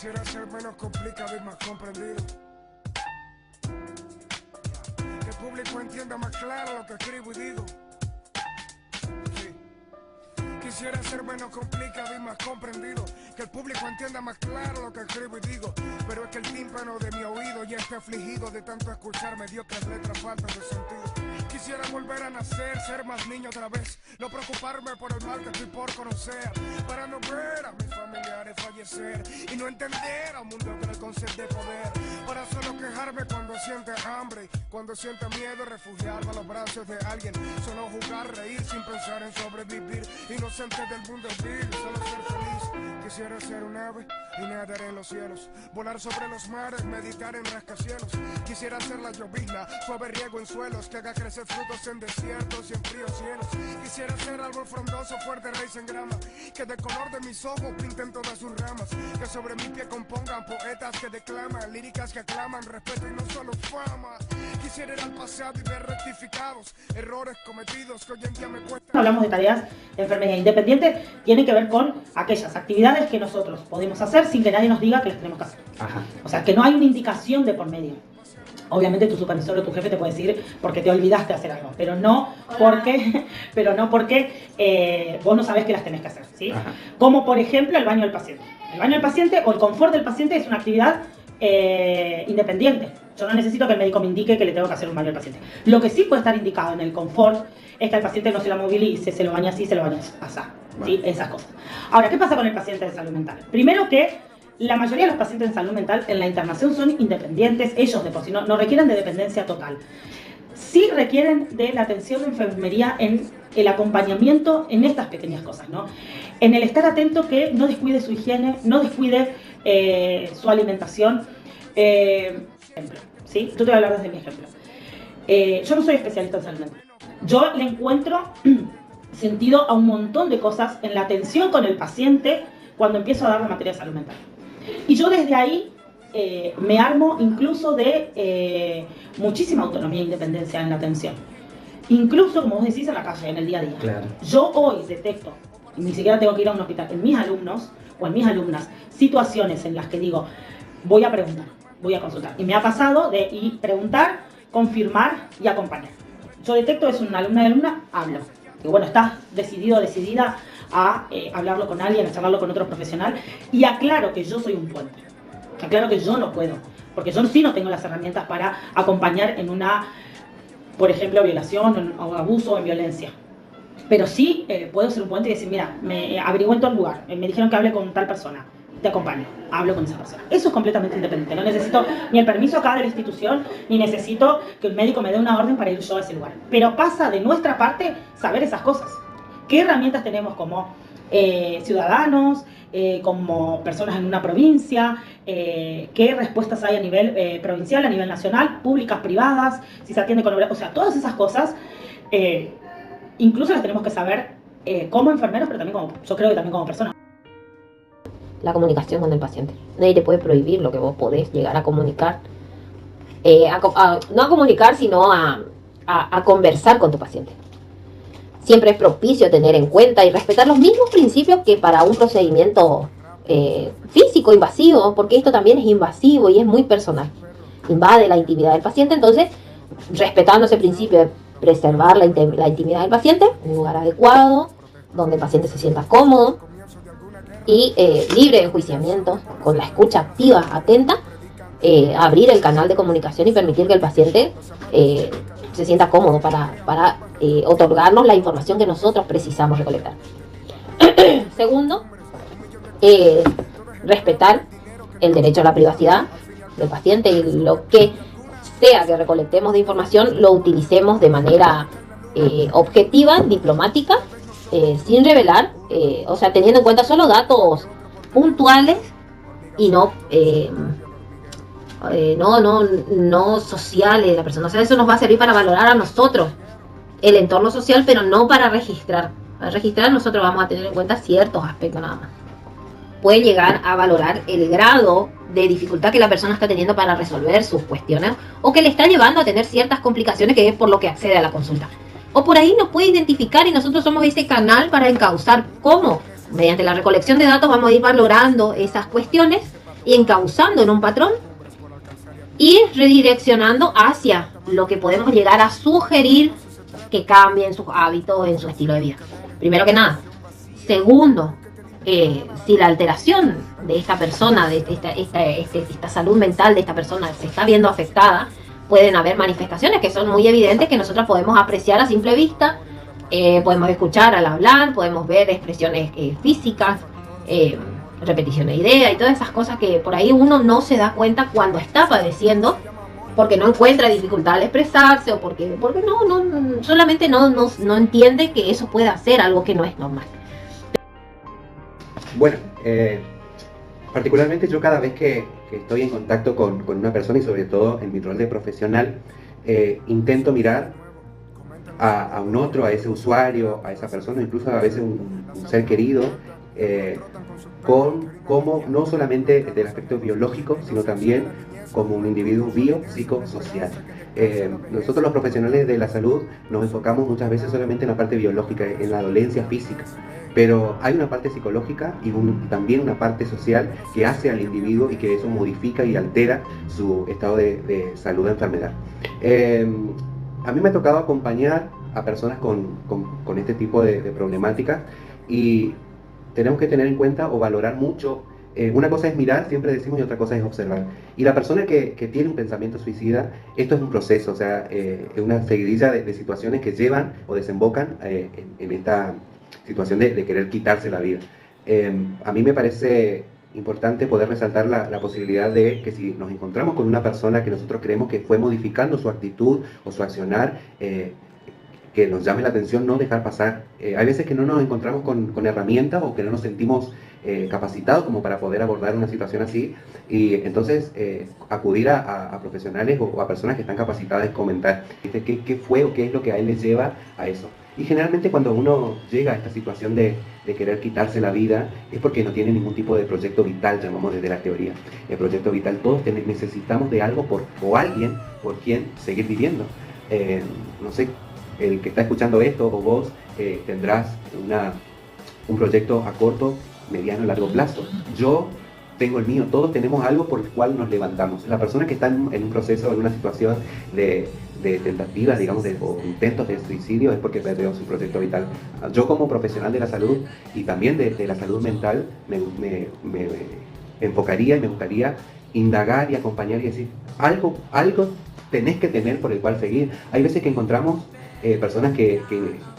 Quisiera ser menos complicado y más comprendido. Que el público entienda más claro lo que escribo y digo. Sí. Quisiera ser menos complicado y más comprendido. Que el público entienda más claro lo que escribo y digo. Pero es que el tímpano de mi oído ya está afligido de tanto escuchar mediocres letras faltas de sentido. Quisiera volver a nacer, ser más niño otra vez. No preocuparme por el mal que estoy por conocer. Para no ver a mis familiares fallecer. Y no entender a un mundo que le concede poder. Para solo quejarme cuando siente hambre. Cuando siente miedo, refugiarme a los brazos de alguien. Solo jugar, reír sin pensar en sobrevivir. Inocente del mundo vil, solo ser feliz. Quisiera ser un ave y nadar en los cielos. Volar sobre los mares, meditar en rascacielos. Quisiera ser la llovizna, suave riego en suelos. Que haga crecer frutos en desiertos y en fríos cielos. Quisiera ser árbol frondoso, fuerte raíz en grama. Que de color de mis ojos pinten todas sus ramas. Que sobre mi pie compongan poetas que declaman. Líricas que aclaman respeto y no solo fama. Quisiera ir al pasado y ver rectificados errores cometidos que hoy en día me cuestan. Hablamos de tareas de enfermería independiente, tiene que ver con aquellas actividades que nosotros podemos hacer sin que nadie nos diga que las tenemos que hacer. Ajá. O sea, que no hay una indicación de por medio. Obviamente tu supervisor o tu jefe te puede decir porque te olvidaste hacer algo, pero no porque vos no sabés que las tenés que hacer, ¿sí? Ajá. Como por ejemplo el baño del paciente. El baño del paciente o el confort del paciente es una actividad independiente. Yo no necesito que el médico me indique que le tengo que hacer un baño al paciente. Lo que sí puede estar indicado en el confort es que el paciente no se la movilice, se lo baña así, se lo baña así, ¿sí? Esas cosas. Ahora, ¿qué pasa con el paciente de salud mental? Primero que la mayoría de los pacientes de salud mental en la internación son independientes, ellos de por sí no requieren de dependencia total. Sí requieren de la atención de enfermería en el acompañamiento en estas pequeñas cosas, ¿no? En el estar atento que no descuide su higiene, no descuide su alimentación. Ejemplo, ¿sí? Yo te voy a hablar desde mi ejemplo. Yo no soy especialista en salud mental. Yo le encuentro sentido a un montón de cosas en la atención con el paciente cuando empiezo a dar la materia de salud mental. Y yo desde ahí me armo incluso de muchísima autonomía e independencia en la atención. Incluso, como vos decís, en la calle, en el día a día. Claro. Yo hoy detecto, y ni siquiera tengo que ir a un hospital, en mis alumnos o en mis alumnas, situaciones en las que digo, voy a preguntar, voy a consultar. Y me ha pasado de ir preguntar, confirmar y acompañar. Yo detecto, es una alumna, hablo. Digo, bueno, estás decidido o decidida a hablarlo con alguien, a charlarlo con otro profesional, y aclaro que yo soy un puente. Aclaro que yo no puedo, porque yo sí no tengo las herramientas para acompañar en una, por ejemplo, violación o abuso o en violencia. Pero sí puedo ser un puente y decir, mira, me averigué en tal lugar, me dijeron que hable con tal persona, te acompaño, hablo con esa persona. Eso es completamente independiente, no necesito ni el permiso acá de la institución, ni necesito que el médico me dé una orden para ir yo a ese lugar. Pero pasa de nuestra parte saber esas cosas. ¿Qué herramientas tenemos como ciudadanos, como personas en una provincia? ¿Qué respuestas hay a nivel provincial, a nivel nacional, públicas, privadas? Si se atiende con... O sea, todas esas cosas, incluso las tenemos que saber como enfermeros, pero también como, yo creo que también como personas. La comunicación con el paciente. Nadie te puede prohibir lo que vos podés llegar a comunicar. No a comunicar, sino a conversar con tu paciente. Siempre es propicio tener en cuenta y respetar los mismos principios que para un procedimiento físico invasivo, porque esto también es invasivo y es muy personal. Invade la intimidad del paciente, entonces, respetando ese principio de preservar la intimidad del paciente, un lugar adecuado, donde el paciente se sienta cómodo y libre de enjuiciamiento, con la escucha activa, atenta, abrir el canal de comunicación y permitir que el paciente se sienta cómodo para otorgarnos la información que nosotros precisamos recolectar. Segundo, respetar el derecho a la privacidad del paciente y lo que sea que recolectemos de información lo utilicemos de manera objetiva, diplomática, sin revelar, o sea, teniendo en cuenta solo datos puntuales y no sociales de la persona. O sea, eso nos va a servir para valorar a nosotros el entorno social, pero no para registrar. Para registrar nosotros vamos a tener en cuenta ciertos aspectos nada más. Puede llegar a valorar el grado de dificultad que la persona está teniendo para resolver sus cuestiones o que le está llevando a tener ciertas complicaciones que es por lo que accede a la consulta. O por ahí nos puede identificar y nosotros somos ese canal para encauzar cómo. Mediante la recolección de datos vamos a ir valorando esas cuestiones encauzando en un patrón y redireccionando hacia lo que podemos llegar a sugerir que cambien sus hábitos, en su estilo de vida. Primero que nada. Segundo, si la alteración de esta persona, de esta salud mental de esta persona se está viendo afectada, pueden haber manifestaciones que son muy evidentes que nosotros podemos apreciar a simple vista, podemos escuchar al hablar, podemos ver expresiones físicas, repetición de ideas y todas esas cosas que por ahí uno no se da cuenta cuando está padeciendo, porque no encuentra dificultad al expresarse o porque solamente no entiende que eso pueda ser algo que no es normal. Bueno, particularmente yo cada vez que estoy en contacto con una persona y sobre todo en mi rol de profesional, intento mirar a un otro, a ese usuario, a esa persona, incluso a veces un ser querido, como no solamente del aspecto biológico, sino también como un individuo biopsicosocial. Nosotros los profesionales de la salud nos enfocamos muchas veces solamente en la parte biológica, en la dolencia física, pero hay una parte psicológica y también una parte social que hace al individuo y que eso modifica y altera su estado de salud o enfermedad. A mí me ha tocado acompañar a personas con este tipo de problemáticas y tenemos que tener en cuenta o valorar mucho. Una cosa es mirar, siempre decimos, y otra cosa es observar. Y la persona que tiene un pensamiento suicida, esto es un proceso, o sea, es una seguidilla de situaciones que llevan o desembocan en esta situación de querer quitarse la vida. A mí me parece importante poder resaltar la posibilidad de que si nos encontramos con una persona que nosotros creemos que fue modificando su actitud o su accionar, que nos llame la atención, no dejar pasar. Hay veces que no nos encontramos con herramientas o que no nos sentimos capacitados como para poder abordar una situación así, y entonces acudir a profesionales o a personas que están capacitadas y comentar qué fue o qué es lo que a él les lleva a eso. Y generalmente cuando uno llega a esta situación de querer quitarse la vida es porque no tiene ningún tipo de proyecto vital, llamamos desde la teoría. El proyecto vital, todos necesitamos de algo o alguien por quien seguir viviendo. No sé, el que está escuchando esto o vos tendrás un proyecto a corto, mediano y largo plazo. Yo tengo el mío, todos tenemos algo por el cual nos levantamos. La persona que está en un proceso, en una situación de tentativas, digamos, o intentos de suicidio, es porque perdió su proyecto vital. Yo como profesional de la salud y también de la salud mental me enfocaría y me gustaría indagar y acompañar y decir, algo tenés que tener por el cual seguir. Hay veces que encontramos personas que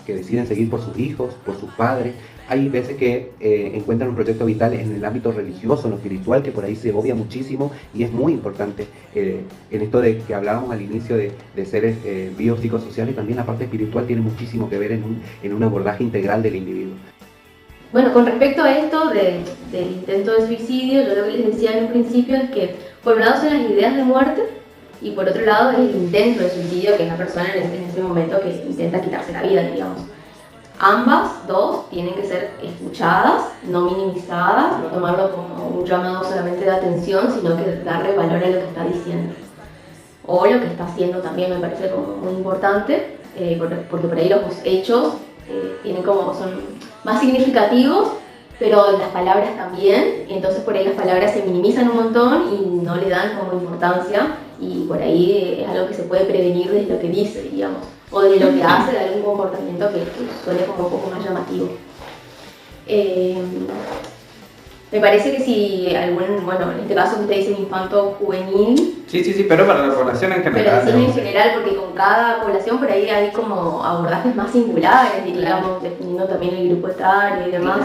deciden seguir por sus hijos, por sus padres. Hay veces que encuentran un proyecto vital en el ámbito religioso, en lo espiritual, que por ahí se obvia muchísimo y es muy importante. En esto de que hablábamos al inicio de seres biopsicosociales, también la parte espiritual tiene muchísimo que ver en un abordaje integral del individuo. Bueno, con respecto a esto del intento de suicidio, yo lo que les decía en un principio es que por un lado son las ideas de muerte y por otro lado es el intento de suicidio, que es la persona en ese momento que intenta quitarse la vida, digamos. Ambas dos tienen que ser escuchadas, no minimizadas, no tomarlo como un llamado solamente de atención, sino que darle valor a lo que está diciendo o lo que está haciendo también me parece como muy importante, porque por ahí los hechos son más significativos, pero las palabras también, y entonces por ahí las palabras se minimizan un montón y no le dan como importancia, y por ahí es algo que se puede prevenir desde lo que dice, digamos, o de lo que hace, de algún comportamiento que suene como un poco más llamativo. Me parece que si en este caso usted dice infanto juvenil. Sí, pero para la población en general. Pero sí en general, porque con cada población por ahí hay como abordajes más singulares, digamos, definiendo también el grupo etario y demás.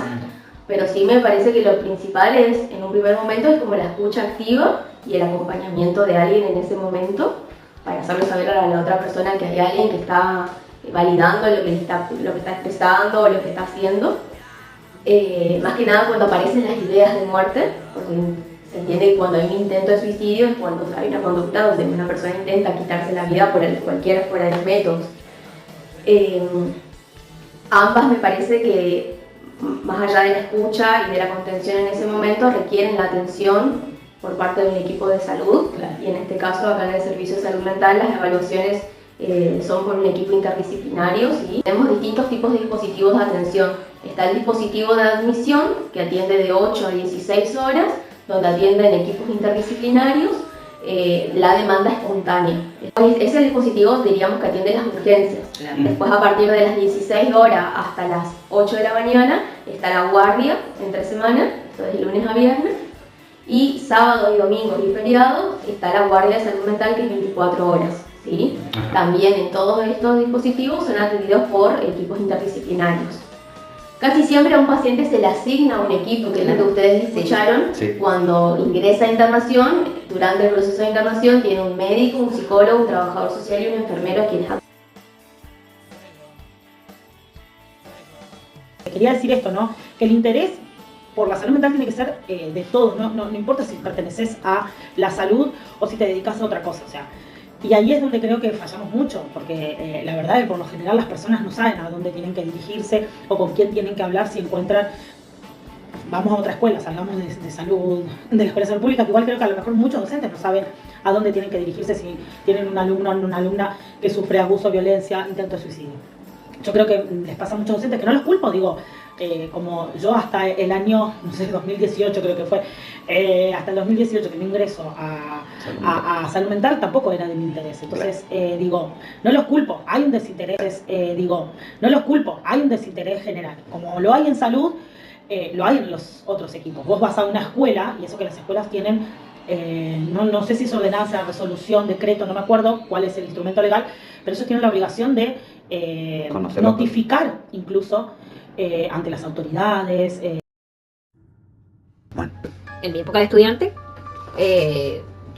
Pero sí me parece que lo principal es, en un primer momento, es como la escucha activa y el acompañamiento de alguien en ese momento, para hacerle saber a la otra persona que hay alguien que está validando lo que está expresando o lo que está haciendo. Más que nada cuando aparecen las ideas de muerte, porque se entiende que cuando hay un intento de suicidio es cuando hay una conducta donde una persona intenta quitarse la vida por cualquiera fuera de los métodos. Ambas me parece que, más allá de la escucha y de la contención en ese momento, requieren la atención por parte de un equipo de salud, y en este caso acá en el Servicio de Salud Mental las evaluaciones son por un equipo interdisciplinario, ¿sí? Tenemos distintos tipos de dispositivos de atención. Está el dispositivo de admisión, que atiende de 8 a 16 horas, donde atienden equipos interdisciplinarios, la demanda espontánea. Ese dispositivo diríamos que atiende las urgencias. Después, a partir de las 16 horas hasta las 8 de la mañana está la guardia entre semana, esto es de lunes a viernes, y sábados y domingos y feriados está la guardia de salud mental, que es 24 horas. ¿Sí? También en todos estos dispositivos son atendidos por equipos interdisciplinarios. Casi siempre a un paciente se le asigna un equipo, que es lo que ustedes escucharon. Sí. Cuando ingresa a internación, durante el proceso de internación tiene un médico, un psicólogo, un trabajador social y un enfermero a quienes Quería decir esto, ¿no? Que el interés por la salud mental tiene que ser de todos, no importa si perteneces a la salud o si te dedicas a otra cosa, o sea. Y ahí es donde creo que fallamos mucho, porque la verdad es que por lo general las personas no saben a dónde tienen que dirigirse o con quién tienen que hablar si encuentran, vamos a otra escuela, salgamos de salud, de la escuela de salud pública, que igual creo que a lo mejor muchos docentes no saben a dónde tienen que dirigirse si tienen un alumno o una alumna que sufre abuso, violencia, intento de suicidio. Yo creo que les pasa a muchos docentes, que no los culpo, digo, como yo hasta el año, no sé, 2018 creo que fue, hasta el 2018 que me ingreso a salud mental tampoco era de mi interés. Entonces, digo, no los culpo, hay un desinterés, no los culpo, hay un desinterés general. Como lo hay en salud, lo hay en los otros equipos. Vos vas a una escuela, y eso que las escuelas tienen, no sé si es ordenanza, resolución, decreto, no me acuerdo cuál es el instrumento legal, pero ellos tienen la obligación de notificar incluso ante las autoridades. En mi época de estudiante,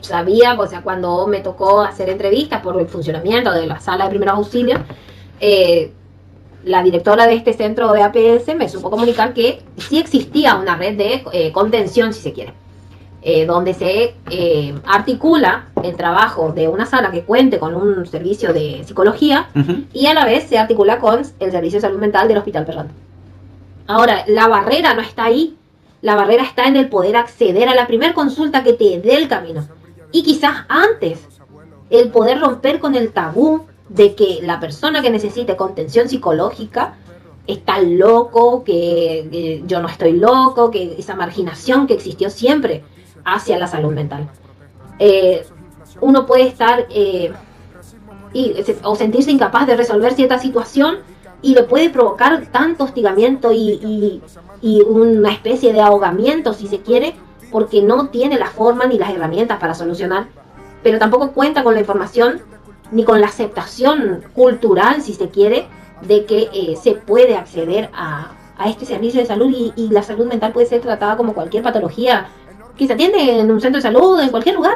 sabía, o sea, cuando me tocó hacer entrevistas por el funcionamiento de la sala de primeros auxilios, la directora de este centro de APS me supo comunicar que sí existía una red de contención, si se quiere, donde se articula el trabajo de una sala que cuente con un servicio de psicología y a la vez se articula con el servicio de salud mental del Hospital Ferrando. Ahora, la barrera no está ahí, la barrera está en el poder acceder a la primera consulta que te dé el camino. Y quizás antes, el poder romper con el tabú de que la persona que necesite contención psicológica está loco, que yo no estoy loco, que esa marginación que existió siempre hacia la salud mental. Uno puede estar o sentirse incapaz de resolver cierta situación y le puede provocar tanto hostigamiento y una especie de ahogamiento, si se quiere, porque no tiene la forma ni las herramientas para solucionar, pero tampoco cuenta con la información ni con la aceptación cultural, si se quiere, de que se puede acceder a este servicio de salud y la salud mental puede ser tratada como cualquier patología que se atiende en un centro de salud, en cualquier lugar.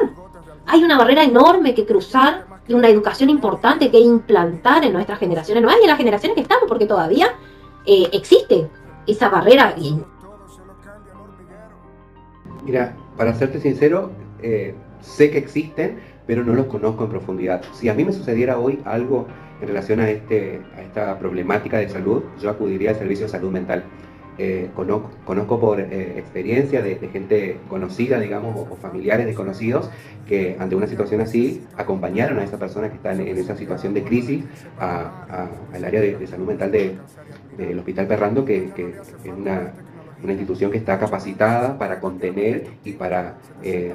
Hay una barrera enorme que cruzar y una educación importante que implantar en nuestras generaciones nuevas y en las generaciones que estamos, porque todavía existe esa barrera. Mira, para serte sincero, sé que existen, pero no los conozco en profundidad. Si a mí me sucediera hoy algo en relación a esta problemática de salud, yo acudiría al servicio de salud mental. Conozco por experiencia de gente conocida, digamos, o familiares de conocidos, que ante una situación así acompañaron a esa persona que está en esa situación de crisis al área de salud mental del Hospital Ferrando, que es una institución que está capacitada para contener y para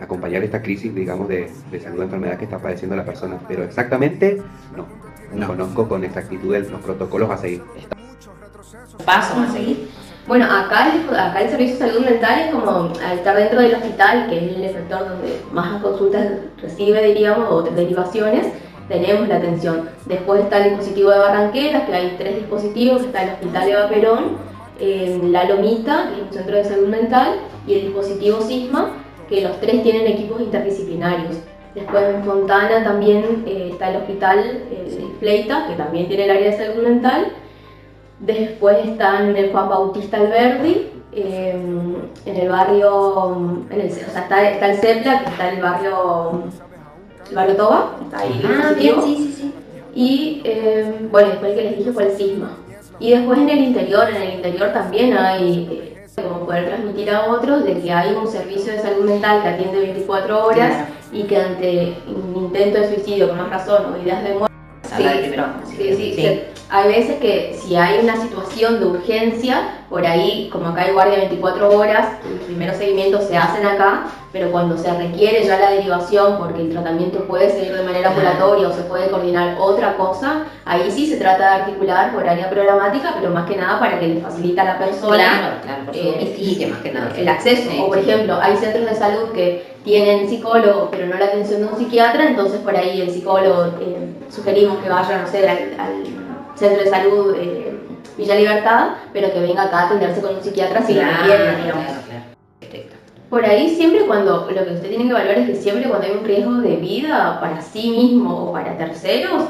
acompañar esta crisis, digamos, de salud de enfermedad que está padeciendo la persona. Pero exactamente no conozco con exactitud los protocolos a seguir. Pasos a seguir. Bueno, acá el servicio de salud mental es como al estar dentro del hospital, que es el sector donde más consultas recibe, diríamos, o derivaciones, tenemos la atención. Después está el dispositivo de Barranqueras, que hay 3 dispositivos, está el Hospital Eva Perón, La Lomita, que es un centro de salud mental, y el dispositivo Sisma, que los 3 tienen equipos interdisciplinarios. Después en Fontana también está el Hospital Fleita, que también tiene el área de salud mental. Después está en el Juan Bautista Alberdi, en el barrio, está el CEPLA, que está en el barrio Toba, está ahí. Bien, sí. Y bueno, después el que les dije fue el Sisma. Y después en el interior también hay, como poder transmitir a otros, de que hay un servicio de salud mental que atiende 24 horas y que ante un intento de suicidio con una razón o ideas de muerte, habla de primero. Sí. Hay veces que si hay una situación de urgencia, por ahí, como acá hay guardia 24 horas, los primeros seguimientos se hacen acá, pero cuando se requiere ya la derivación, porque el tratamiento puede seguir de manera ambulatoria o se puede coordinar otra cosa, ahí sí se trata de articular por área programática, pero más que nada para que le facilite a la persona Claro, por su más que nada. el acceso. Sí, O por ejemplo, hay centros de salud que tienen psicólogos, pero no la atención de un psiquiatra, entonces por ahí el psicólogo sugerimos que vaya, no sé, al centro de salud Villa Libertad, pero que venga acá a atenderse con un psiquiatra si lo requiere, digamos. Perfecto. Por ahí siempre lo que usted tiene que evaluar es que siempre cuando hay un riesgo de vida para sí mismo o para terceros,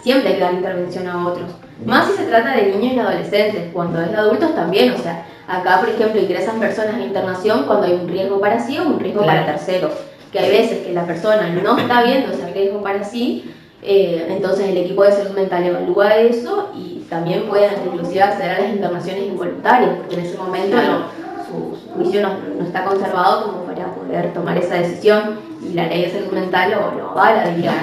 siempre hay que dar intervención a otros. Más si se trata de niños y adolescentes, cuando es de adultos también, o sea, acá por ejemplo ingresan personas en internación cuando hay un riesgo para sí o un riesgo para terceros, que hay veces que la persona no está viendo ese riesgo para sí, entonces el equipo de salud mental evalúa eso y también pueden inclusive acceder a las internaciones involuntarias, porque en ese momento su juicio no está conservado como para poder tomar esa decisión y la ley de salud mental lo avala, digamos.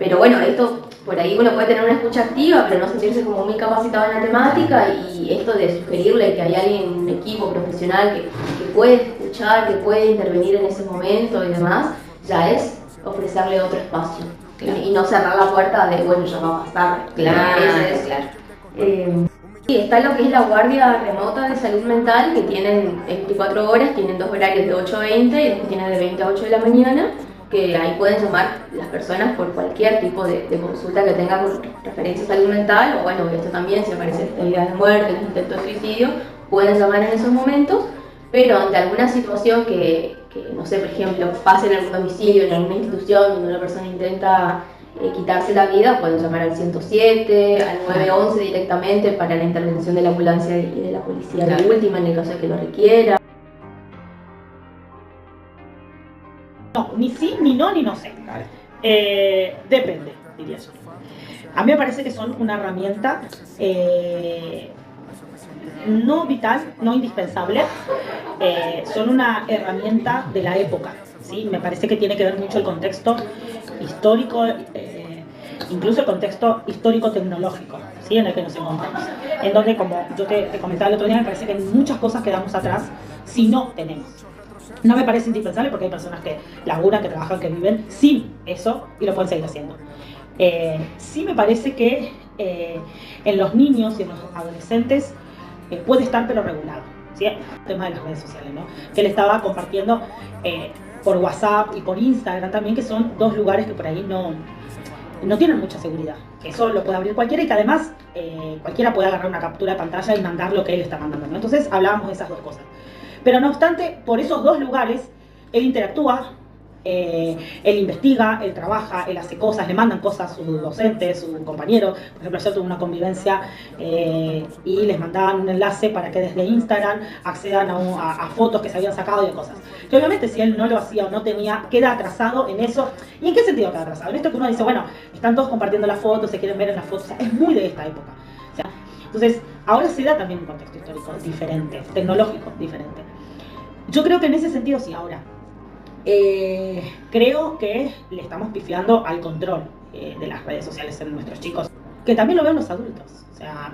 Pero bueno, esto por ahí uno puede tener una escucha activa, pero no sentirse como muy capacitado en la temática, y esto de sugerirle que hay alguien, un equipo profesional que puede escuchar, que puede intervenir en ese momento y demás, ya es ofrecerle otro espacio. Claro. Y no cerrar la puerta de, bueno, ya va a pasar. Claro. Sí, está lo que es la guardia remota de salud mental, que tienen 24 horas, tienen 2 horarios de 8 a 20 y después tienen de 20 a 8 de la mañana, que ahí pueden llamar las personas por cualquier tipo de consulta que tengan con referencia a salud mental, o bueno, esto también, si aparece la idea de muerte, el intento de suicidio, pueden llamar en esos momentos, pero ante alguna situación que no sé, por ejemplo, pase en algún domicilio, en alguna institución donde una persona intenta quitarse la vida, pueden llamar al 107, al 911 directamente para la intervención de la ambulancia y de la policía de última en el caso de que lo requiera. No, ni sí, ni no, ni no sé. Depende, diría yo. A mí me parece que son una herramienta no vital, no indispensable, son una herramienta de la época, ¿sí? Me parece que tiene que ver mucho el contexto histórico, incluso el contexto histórico-tecnológico, ¿sí? En el que nos encontramos. En donde, como yo te comentaba el otro día, me parece que en muchas cosas quedamos atrás si no tenemos. No me parece indispensable porque hay personas que laburan, que trabajan, que viven sin eso y lo pueden seguir haciendo. Sí me parece que en los niños y en los adolescentes puede estar pero regulado, ¿sí? El tema de las redes sociales, ¿no? Que él estaba compartiendo por WhatsApp y por Instagram también, que son dos lugares que por ahí no tienen mucha seguridad. Que eso lo puede abrir cualquiera y que además cualquiera puede agarrar una captura de pantalla y mandar lo que él está mandando, ¿no? Entonces hablábamos de esas dos cosas. Pero no obstante, por esos dos lugares, él interactúa, él investiga, él trabaja, él hace cosas, le mandan cosas a sus docentes, su compañero. Por ejemplo, ayer tuve una convivencia y les mandaban un enlace para que desde Instagram accedan a fotos que se habían sacado y de cosas. Que obviamente si él no lo hacía o no tenía, queda atrasado en eso. ¿Y en qué sentido queda atrasado? En esto que uno dice, bueno, están todos compartiendo las fotos, se quieren ver en las fotos, o sea, es muy de esta época. O sea, entonces, ahora se da también un contexto histórico diferente, tecnológico diferente. Yo creo que en ese sentido sí, ahora. Creo que le estamos pifiando al control de las redes sociales en nuestros chicos, que también lo veo en los adultos. O sea,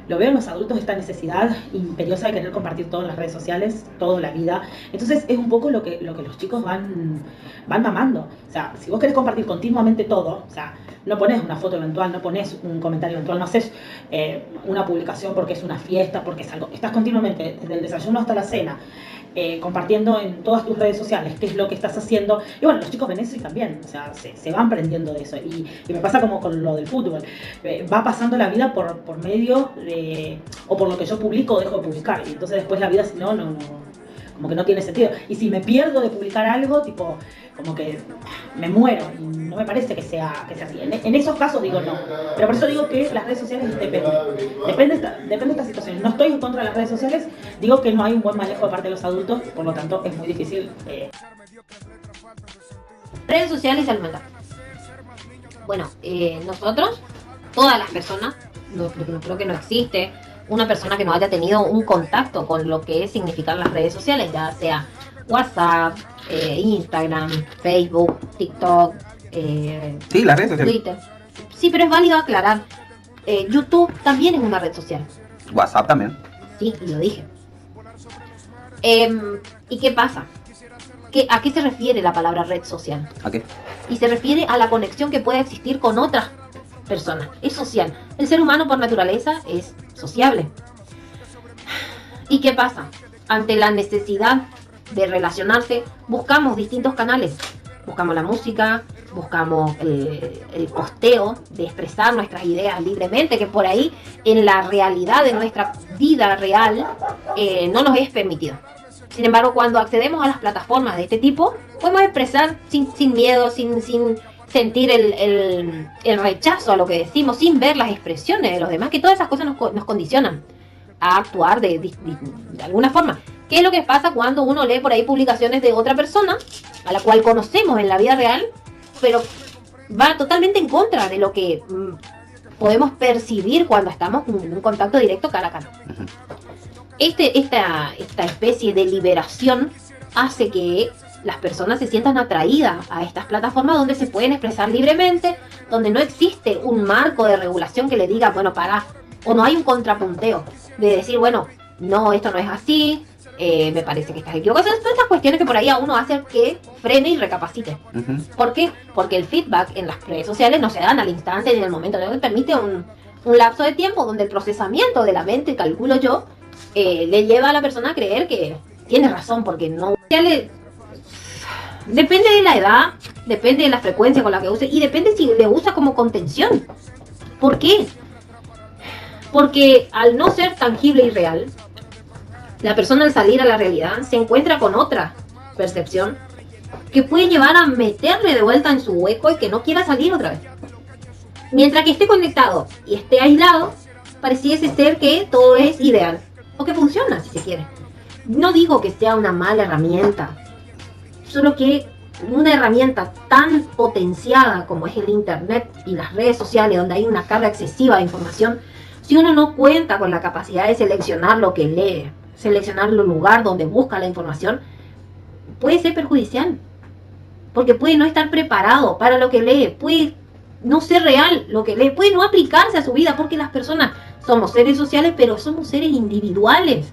lo veo en los adultos, esta necesidad imperiosa de querer compartir todo en las redes sociales, toda la vida. Entonces es un poco lo que los chicos van mamando. O sea, si vos querés compartir continuamente todo, o sea, no pones una foto eventual, no pones un comentario eventual, no haces una publicación porque es una fiesta, porque es algo. Estás continuamente, desde el desayuno hasta la cena, compartiendo en todas tus redes sociales qué es lo que estás haciendo. Y bueno, los chicos ven eso y también, o sea, se van prendiendo de eso. Y me pasa como con lo del fútbol. Va pasando la vida por medio de, o por lo que yo publico o dejo de publicar. Y entonces después la vida, si no, como que no tiene sentido. Y si me pierdo de publicar algo, tipo, como que me muero. Y no me parece que sea así. En esos casos digo no. Pero por eso digo que las redes sociales depende de esta situación. No estoy en contra de las redes sociales, digo que no hay un buen manejo de parte de los adultos, por lo tanto es muy difícil. Redes sociales y salud mental. Bueno, nosotros, todas las personas, porque no creo que no existe una persona que no haya tenido un contacto con lo que significan las redes sociales, ya sea WhatsApp, Instagram, Facebook, TikTok, Sí, las redes sociales. Twitter. Sí, pero es válido aclarar. YouTube también es una red social. WhatsApp también. Sí, y lo dije. ¿Y qué pasa? ¿A qué se refiere la palabra red social? ¿A qué? Y se refiere a la conexión que puede existir con otras personas. Es social. El ser humano por naturaleza es sociable. ¿Y qué pasa? Ante la necesidad de relacionarse, buscamos distintos canales. Buscamos la música, buscamos el costeo de expresar nuestras ideas libremente, que por ahí en la realidad de nuestra vida real no nos es permitido. Sin embargo, cuando accedemos a las plataformas de este tipo, podemos expresar sin miedo, sin sentir el rechazo a lo que decimos, sin ver las expresiones de los demás, que todas esas cosas nos condicionan a actuar de alguna forma. ¿Qué es lo que pasa cuando uno lee por ahí publicaciones de otra persona, a la cual conocemos en la vida real, pero va totalmente en contra de lo que podemos percibir cuando estamos en un contacto directo cara a cara? Esta especie de liberación hace que las personas se sientan atraídas a estas plataformas donde se pueden expresar libremente, donde no existe un marco de regulación que le diga, bueno, para, o no hay un contrapunteo de decir, bueno, no, esto no es así, me parece que estás equivocado. Todas estas cuestiones que por ahí a uno hace que frene y recapacite. ¿Por qué? Porque el feedback en las redes sociales no se dan al instante ni en el momento, no permite un lapso de tiempo donde el procesamiento de la mente, calculo yo, le lleva a la persona a creer que tiene razón, porque no. Depende de la edad, depende de la frecuencia con la que use y depende si le usa como contención. ¿Por qué? Porque al no ser tangible y real, la persona al salir a la realidad se encuentra con otra percepción que puede llevar a meterle de vuelta en su hueco y que no quiera salir otra vez. Mientras que esté conectado y esté aislado, pareciese ser que todo es ideal. O que funciona, si se quiere. No digo que sea una mala herramienta, solo que una herramienta tan potenciada como es el internet y las redes sociales, donde hay una carga excesiva de información, si uno no cuenta con la capacidad de seleccionar lo que lee, seleccionar el lugar donde busca la información, puede ser perjudicial. Porque puede no estar preparado para lo que lee, puede no ser real lo que lee, puede no aplicarse a su vida, porque las personas somos seres sociales, pero somos seres individuales,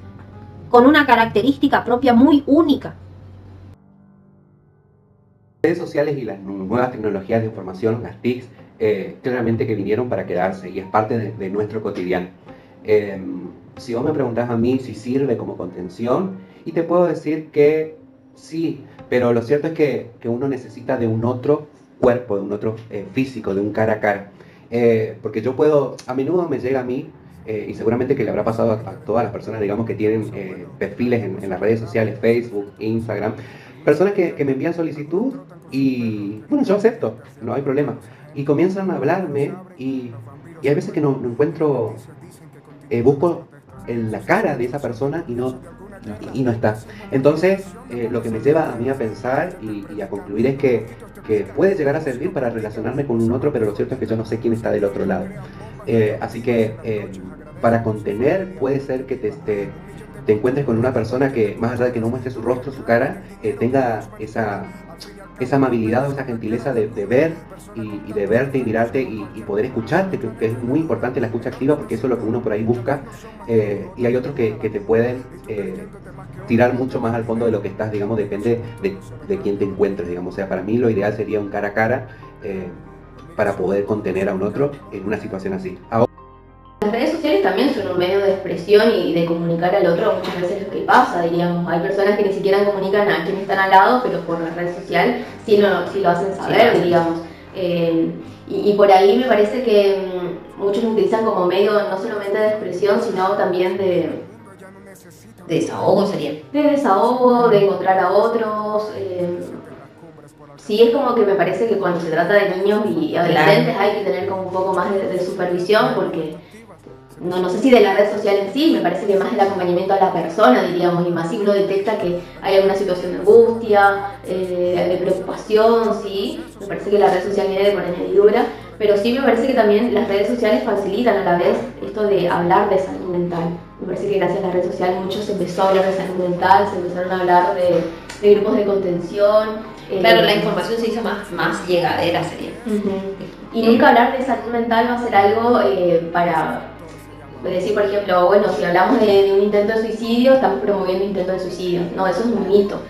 con una característica propia muy única. Las redes sociales y las nuevas tecnologías de información, las TICs, claramente que vinieron para quedarse y es parte de nuestro cotidiano. Si vos me preguntás a mí si sirve como contención, y te puedo decir que sí, pero lo cierto es que uno necesita de un otro cuerpo, de un otro físico, de un cara a cara. Porque yo puedo, a menudo me llega a mí, y seguramente que le habrá pasado a todas las personas, digamos, que tienen perfiles en las redes sociales, Facebook, Instagram, personas que me envían solicitud y, bueno, yo acepto, no hay problema. Y comienzan a hablarme y hay veces que no encuentro, busco en la cara de esa persona y no está. Entonces, lo que me lleva a mí a pensar y a concluir es que puede llegar a servir para relacionarme con un otro, pero lo cierto es que yo no sé quién está del otro lado. Así que para contener puede ser que te encuentres con una persona que, más allá de que no muestre su rostro, su cara, tenga esa amabilidad o esa gentileza de ver y de verte y mirarte y poder escucharte, que es muy importante la escucha activa, porque eso es lo que uno por ahí busca. Y hay otros que te pueden tirar mucho más al fondo de lo que estás, digamos, depende de quién te encuentres, digamos. O sea, para mí lo ideal sería un cara a cara para poder contener a un otro en una situación así. Las redes sociales también son un medio de expresión y de comunicar al otro muchas veces lo que pasa, diríamos. Hay personas que ni siquiera comunican a quienes están al lado, pero por la red social sí lo hacen saber, sí, diríamos. Y por ahí me parece que muchos lo utilizan como medio no solamente de expresión, sino también de desahogo, sería. De desahogo, de encontrar a otros. Sí, es como que me parece que cuando se trata de niños y adolescentes hay que tener como un poco más de supervisión, porque no sé si de la red social en sí, me parece que más el acompañamiento a la persona, diríamos, y más si uno detecta que hay alguna situación de angustia, de preocupación, sí, me parece que la red social viene por añadidura, pero sí me parece que también las redes sociales facilitan a la vez esto de hablar de salud mental. Me parece que gracias a las redes sociales mucho se empezó a hablar de salud mental, se empezaron a hablar de grupos de contención. Claro, la información se hizo más llegadera, sería. Y nunca hablar de salud mental va a ser algo para decir, por ejemplo, bueno, si hablamos de un intento de suicidio, estamos promoviendo intentos de suicidio. No, eso es un mito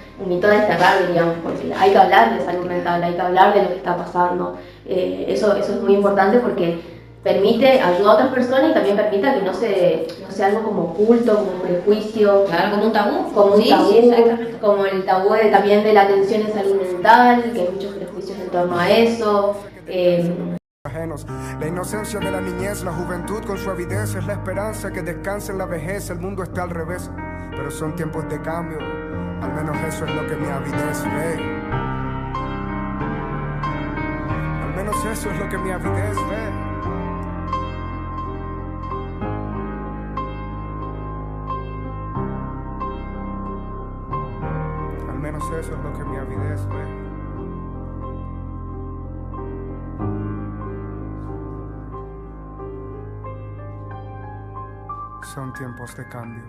a desterrar, diríamos, porque hay que hablar de salud mental, hay que hablar de lo que está pasando. Eso es muy importante porque ayuda a otras personas y también permite que no sea algo como oculto, como un prejuicio. Claro, como un tabú. Como un tabú, exactamente. como el tabú también de la atención en salud mental, que hay muchos prejuicios en torno a eso. Ajenos. La inocencia de la niñez, la juventud con su avidez es la esperanza que descanse en la vejez. El mundo está al revés, pero son tiempos de cambio. Al menos eso es lo que mi avidez ve. Al menos eso es lo que mi avidez ve. Al menos eso es lo que mi avidez ve. Son tiempos de cambio.